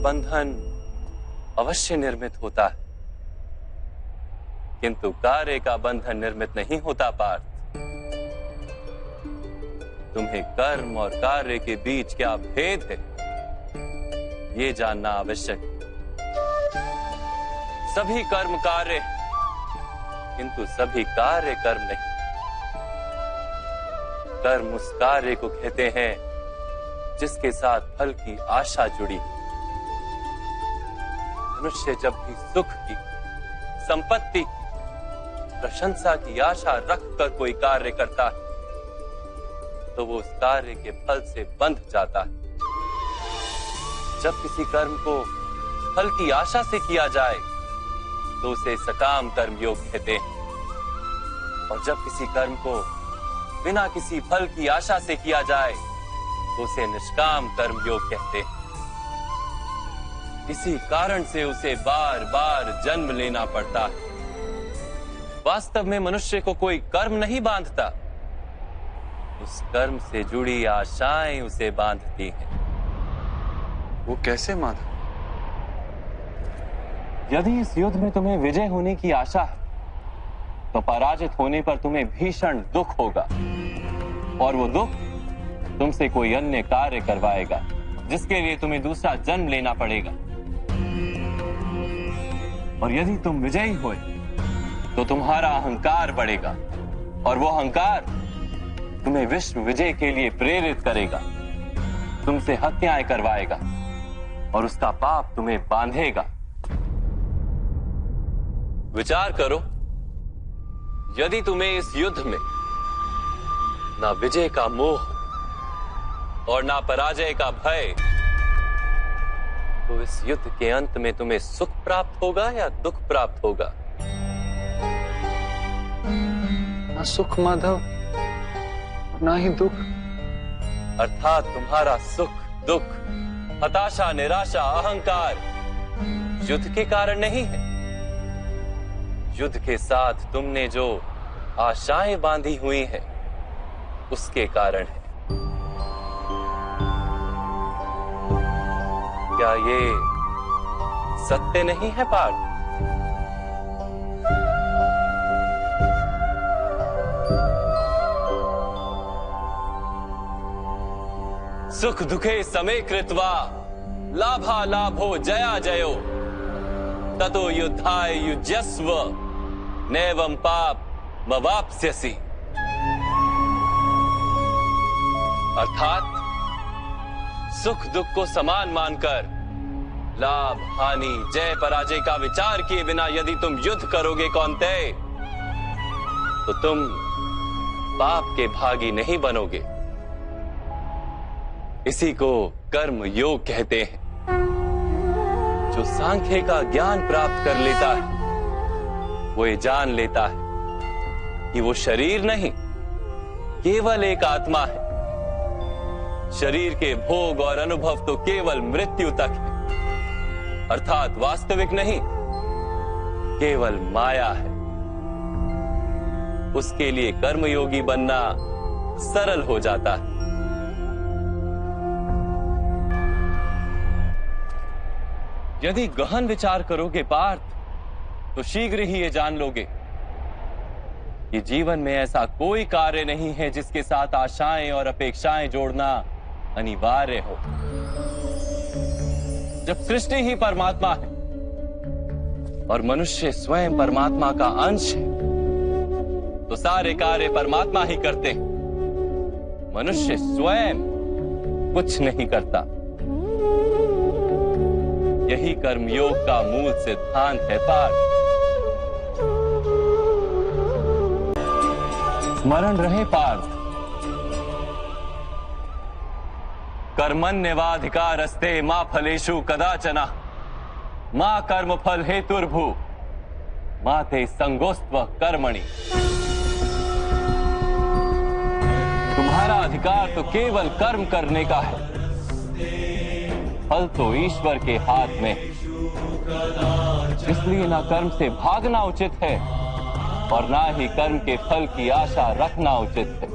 बंधन अवश्य निर्मित होता है, किंतु कार्य का बंधन निर्मित नहीं होता पार्थ। तुम्हें कर्म और कार्य के बीच क्या भेद है, ये जानना आवश्यक है। सभी कर्म कार्य हैं, किंतु सभी कार्य कर्म नहीं। कर्म उस कार्य को कहते हैं जिसके साथ फल की आशा जुड़ी। मनुष्य जब भी सुख की, संपत्ति की, प्रशंसा की आशा रखकर कोई कार्य करता है तो वो उस कार्य के फल से बंध जाता है। जब किसी कर्म को फल की आशा से किया जाए तो उसे सकाम कर्म योग कहते हैं, और जब किसी कर्म को बिना किसी फल की आशा से किया जाए तो उसे निष्काम कर्म योग कहते हैं। इसी कारण से उसे बार बार जन्म लेना पड़ता है। वास्तव में मनुष्य को कोई कर्म नहीं बांधता, उस कर्म से जुड़ी आशाएं उसे बांधती हैं। वो कैसे माधव? यदि इस युद्ध में तुम्हें विजय होने की आशा है तो पराजित होने पर तुम्हें भीषण दुख होगा, और वो दुख तुमसे कोई अन्य कार्य करवाएगा जिसके लिए तुम्हें दूसरा जन्म लेना पड़ेगा। और यदि तुम विजयी हुए तो तुम्हारा अहंकार बढ़ेगा, और वो अहंकार तुम्हें विश्व विजय के लिए प्रेरित करेगा, तुमसे हत्याएं करवाएगा, और उसका पाप तुम्हें बांधेगा। विचार करो, यदि तुम्हें इस युद्ध में ना विजय का मोह और ना पराजय का भय, तो इस युद्ध के अंत में तुम्हें सुख प्राप्त होगा या दुख प्राप्त होगा? ना सुख माधव, ना ही दुख। अर्थात तुम्हारा सुख, दुख, हताशा, निराशा, अहंकार युद्ध के कारण नहीं है। युद्ध के साथ तुमने जो आशाएं बांधी हुई हैं, उसके कारण है। क्या ये सत्य नहीं है पार्थ? सुख दुखे समे कृत्वा लाभा लाभो जया जयो ततो युद्धाय युज्यस्व नैवं पाप मवाप्स्यसि। अर्थात सुख दुख को समान मानकर लाभ हानि जय पराजय का विचार किए बिना यदि तुम युद्ध करोगे कौन्तेय, तो तुम पाप के भागी नहीं बनोगे। इसी को कर्म योग कहते हैं। जो सांख्य का ज्ञान प्राप्त कर लेता है वो ये जान लेता है कि वो शरीर नहीं, केवल एक आत्मा है। शरीर के भोग और अनुभव तो केवल मृत्यु तक है, अर्थात वास्तविक नहीं, केवल माया है। उसके लिए कर्मयोगी बनना सरल हो जाता है। यदि गहन विचार करोगे पार्थ, तो शीघ्र ही ये जान लोगे कि जीवन में ऐसा कोई कार्य नहीं है जिसके साथ आशाएं और अपेक्षाएं जोड़ना अनिवार्य हो। जब सृष्टि ही परमात्मा है और मनुष्य स्वयं परमात्मा का अंश है, तो सारे कार्य परमात्मा ही करते हैं। मनुष्य स्वयं कुछ नहीं करता। यही कर्मयोग का मूल सिद्धांत है पार्थ। स्मरण रहे पार्थ, कर्मण्येवाधिकारस्ते मा फलेषु कदाचन मा कर्म फल हेतुर्भु मा ते संगोस्त्व कर्मणि। तुम्हारा अधिकार तो केवल कर्म करने का है, फल तो ईश्वर के हाथ में। इसलिए ना कर्म से भागना उचित है और ना ही कर्म के फल की आशा रखना उचित है।